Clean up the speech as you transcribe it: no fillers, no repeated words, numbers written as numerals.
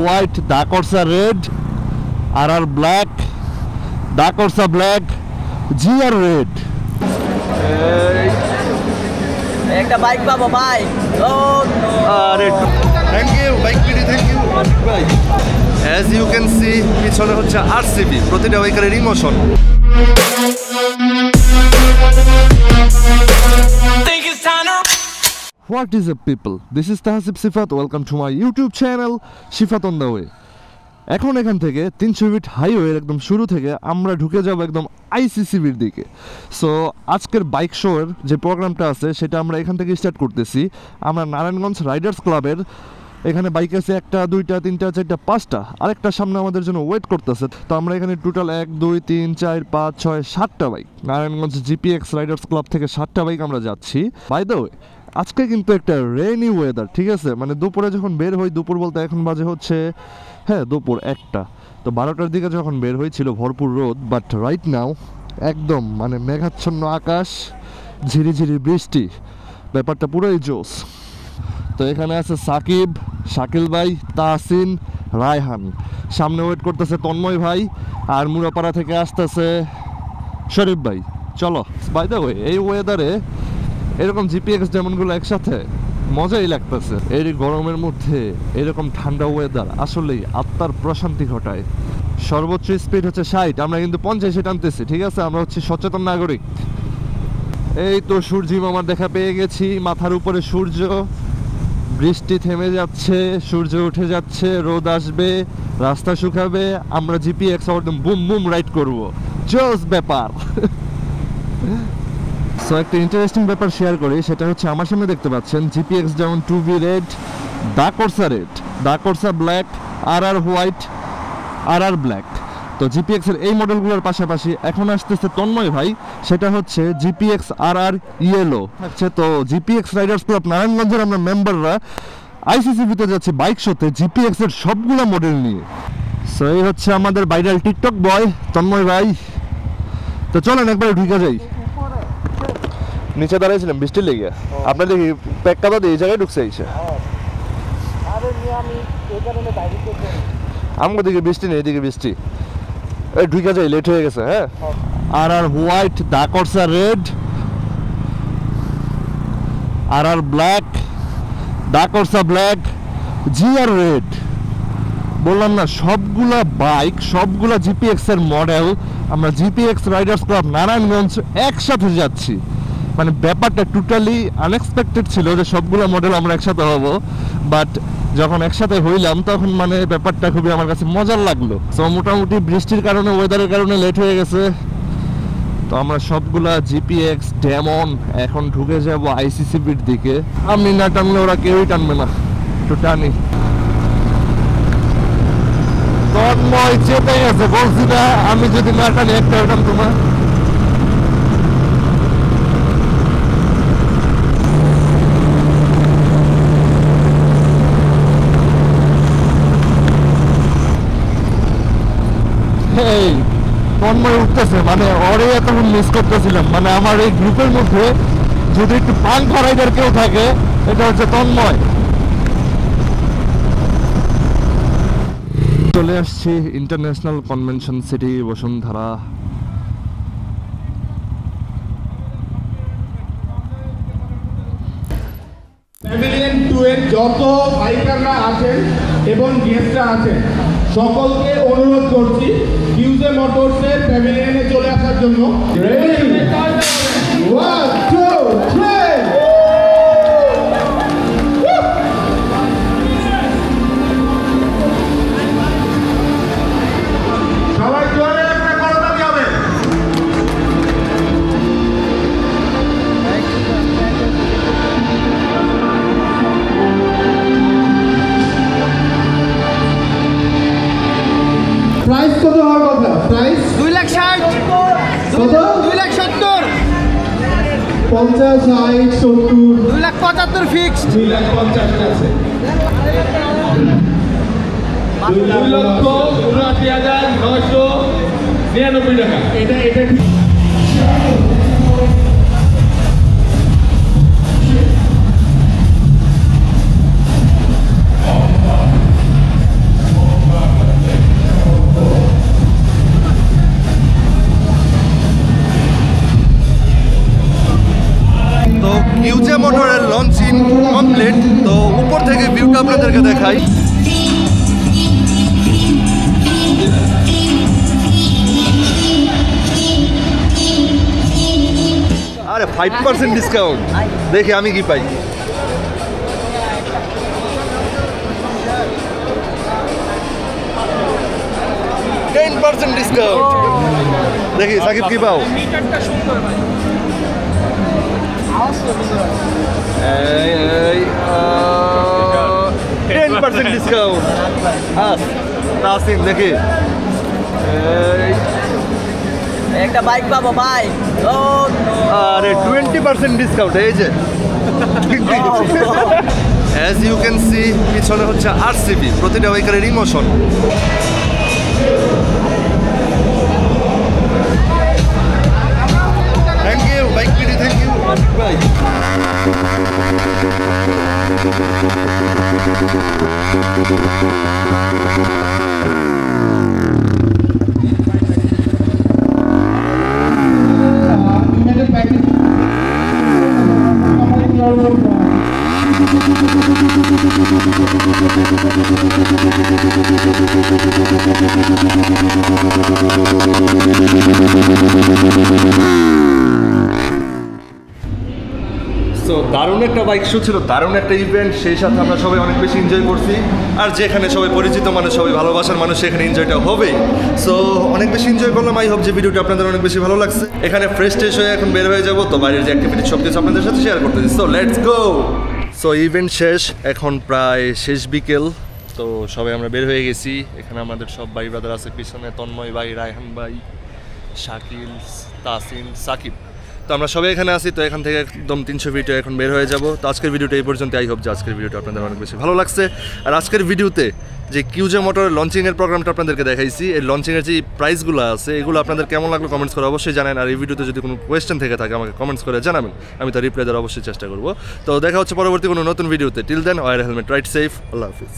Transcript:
White, দা করসা red, আর ব্ল্যাক, দা করসা ব্ল্যাক, জিআর রেড। একটা বাইক পাবো বাইক। আরে থ্যাংক ইউ বাইক পিডি, থ্যাংক ইউ ভাই। অ্যাজ ইউ ক্যান সি পিছনে হচ্ছে আরসিবি, প্রতিটা বাইকারের emotion. What is up people? This is Tahsib Sifat. Welcome to my YouTube channel Sifat on the way. এখন এখান থেকে 300 ফিট হাইওয়ের একদম শুরু থেকে আমরা ঢুকে যাব একদম আইসিসিবির দিকে। সো আজকের বাইক শোয়ের যে প্রোগ্রামটা আছে সেটা আমরা এখান থেকে স্টার্ট করতেছি। আমরা নারায়ণগঞ্জ রাইডার্স ক্লাবের এখানে বাইক আছে 1টা 2টা 3টা 4টা 5টা, আরেকটা সামনে আমাদের জন্য ওয়েট করতেছে। তো আমরা এখানে টোটাল 1 2 3 4 5 6 7টা bike, Narayanganj GPX riders club থেকে 7টা বাইক আমরা যাচ্ছি। বাই দ্য ওয়ে আজকে কিন্তু একটা রেইনি ওয়েদার, ঠিক আছে? মানে দুপুরে যখন বের হই, দুপুর বলতে এখন বাজে হচ্ছে দুপুর 1টা, তো 12টার দিকে যখন বের হয়েছিল ভরপুর রোদ, বাট রাইট নাও একদম মানে মেঘাচ্ছন্ন আকাশ, ঝিরিঝিরি বৃষ্টি, ব্যাপারটা পুরোই জোস। তো এখানে আছে সাকিব, শাকিল ভাই, তাহসিন, রায়হান, সামনে ওয়েট করতেছে তন্ময় ভাই, আর মুরাপাড়া থেকে আসতেছে শরীফ ভাই। চলো বাই দ্য ওয়ে এই ওয়েদারে এরকম জিপিএক্স যেমনগুলো একসাথে মজাই লাগতেছে। এই গরমের মধ্যে এরকম ঠান্ডা ওয়েদার আসলেই আত্মার প্রশান্তি ঘটায়। সর্বোচ্চ স্পিড হচ্ছে 60, আমরা কিন্তু 50-এ টানতেছি, ঠিক আছে? আমরা হচ্ছে সচেতন নাগরিক। এই তো সূর্যি মামার দেখা পেয়ে গেছি, মাথার উপরে সূর্য, বৃষ্টি থেমে যাচ্ছে, সূর্য উঠে যাচ্ছে, রোদ আসবে, রাস্তা শুকাবে, আমরা জিপিএক্স একদম বুম বুম রাইড করবো। জোস ব্যাপার। সো একটা ইন্টারেস্টিং ব্যাপার শেয়ার করি, সেটা হচ্ছে আমার সামনে দেখতে পাচ্ছেন জিপিএক্স যেমন 2V রেড, দা করসা রেড, দা করসা ব্ল্যাক, আর হোয়াইট, আর ব্ল্যাক। তো জিপিএক্স এর এই মডেলগুলোর পাশাপাশি এখন আসতেছে তন্ময় ভাই, সেটা হচ্ছে জিপিএক্স আর ইয়েলো হচ্ছে। তো জিপিএক্স রাইডার্স ক্লাব নারায়ণগঞ্জের আমরা মেম্বাররা আইসিসিবিতে যাচ্ছি বাইক শোতে জিপিএক্স এর সবগুলা মডেল নিয়ে। সো এই হচ্ছে আমাদের ভাইরাল টিকটক বয় তন্ময় ভাই। তো চলেন একবারে ঢুকে যাই। নিচে দাঁড়াইছিলাম বৃষ্টি লেগে, আপনার দেখি প্যাকটা বাদে এই জায়গায় ঢুকছে আইসে। আমাকে দিকে বৃষ্টি নেই, এদিকে বৃষ্টি। এই ঢুকে যাই, লেট হয়ে গেছে। আর হোয়াইট, দা করসা রেড, আর ব্ল্যাক, দা করসা ব্ল্যাক, জিআর রেড। বললাম না সবগুলা বাইক, সবগুলা জিপিএক্স এর মডেল আমরা জিপিএক্স রাইডার্স ক্লাব নারায়ণগঞ্জ একসাথে যাচ্ছি। মানে ব্যাপারটা টোটালি আনএক্সপেক্টেড ছিল যে সবগুলো মডেল আমরা একসাথে হব, বাট যখন একসাথে হইলাম তখন মানে ব্যাপারটা খুবই আমার কাছে মজার লাগলো। তো মোটামুটি বৃষ্টির কারণে, ওয়েদারের কারণে লেট হয়ে গেছে। তো আমরা সবগুলা জিপিএক্স ডেমন এখন ঢুকে যাব আইসিসিবির দিকে। আমি না টানলে ওরা কেউই টানবে না, একটু টানি। তন্ময় চেপে গেছে, বলছি না আমি যদি না টানি একটা টান তোমার। তন্ময় উঠতেছে, মানে ওরে এতক্ষণ মিস করতেছিলাম। মানে আমার এই গ্রুপের মধ্যে যদি একটু পান রাইডার কেউ থাকে এটা হচ্ছে তন্ময়। চলে আসছি international convention city Bashundhara. Pavilion 2 এর যত বাইকাররা আছেন এবং গেস্টরা আছেন সকলকে অনুরোধ করছি কিউজে মোটরসের প্যাভিলিয়নে চলে আসার জন্য। রেডি 1 2 3 সবাই জোরে একটা করতালি হবে। প্রাইস কত হওয়ার কথা? প্রাইস 2,60,000 কত? 2,70,000 50 60 70 2,75,000 ফিক্সড। 2,50,000 আছে। 2,79,999 টাকা। এটা দেখাই। আরে 5% ডিসকাউন্ট, দেখি আমি কি পাই। ডিসকাউন্ট, দেখি সাকিব কি পাও। এই 10% ডিসকাউন্ট। তাসিম দেখি একটা বাইক পাবো বাইক। আরে 20% ডিসকাউন্ট এই যে। অ্যাজ ইউ ক্যান সি পিছনে হচ্ছে আরসিবি, প্রতিটা বাইকারের ইমোশন। থ্যাংক ইউ বাইক পিডি, থ্যাংক ইউ ভাই। সো দারুণ একটা বাইক শো ছিল, দারুণ একটা ইভেন্ট, সেই সাথে আমরা সবাই অনেক বেশি এনজয় করছি। আর যেখানে সবাই পরিচিত মানুষ, সবাই ভালোবাসার মানুষ, সেখানে এনজয়টা হবেই। সো অনেক বেশি এনজয় করলাম। আই হোপ যে ভিডিওটা আপনাদের অনেক বেশি ভালো লাগছে। এখানে ফ্রেশ ট্রেশ হয়ে এখন বের হয়ে যাবো, তো বাইরের যে অ্যাক্টিভিটি সব কিছু আপনাদের সাথে শেয়ার করতেছি। So let's go. So event শেষ, এখন প্রায় শেষ বিকেল। তো সবাই আমরা বের হয়ে গেছি। এখানে আমাদের সব ভাই ব্রাদার আছে, পিছনে তন্ময় ভাই, রায়হান ভাই, শাকিল, তাসিম, সাকিব। তো আমরা সবাই এখানে আছি। তো এখান থেকে একদম 300 ফিটে এখন বের হয়ে যাব। তো আজকের ভিডিওটা এই পর্যন্ত। আই হোপ যে আজকের ভিডিওটা আপনাদের অনেক বেশি ভালো লাগছে। আর আজকের ভিডিওতে যে কিউজে মোটরের লঞ্চিংয়ের প্রোগ্রামটা আপনাদেরকে দেখাইছি, এই লঞ্চিংয়ের যে প্রাইসগুলো আছে এগুলো আপনাদের কেমন লাগলো কমেন্টস করে অবশ্যই জানান। আর এই ভিডিওতে যদি কোনো কোয়েশ্চেন থেকে থাকে আমাকে কমেন্টস করে জানাবেন, আমি তার রিপ্লাই দেওয়ার অবশ্যই চেষ্টা করবো। তো দেখা হচ্ছে পরবর্তী কোনো নতুন ভিডিওতে। Till then wear helmet, ride safe, আল্লাহ হাফিজ।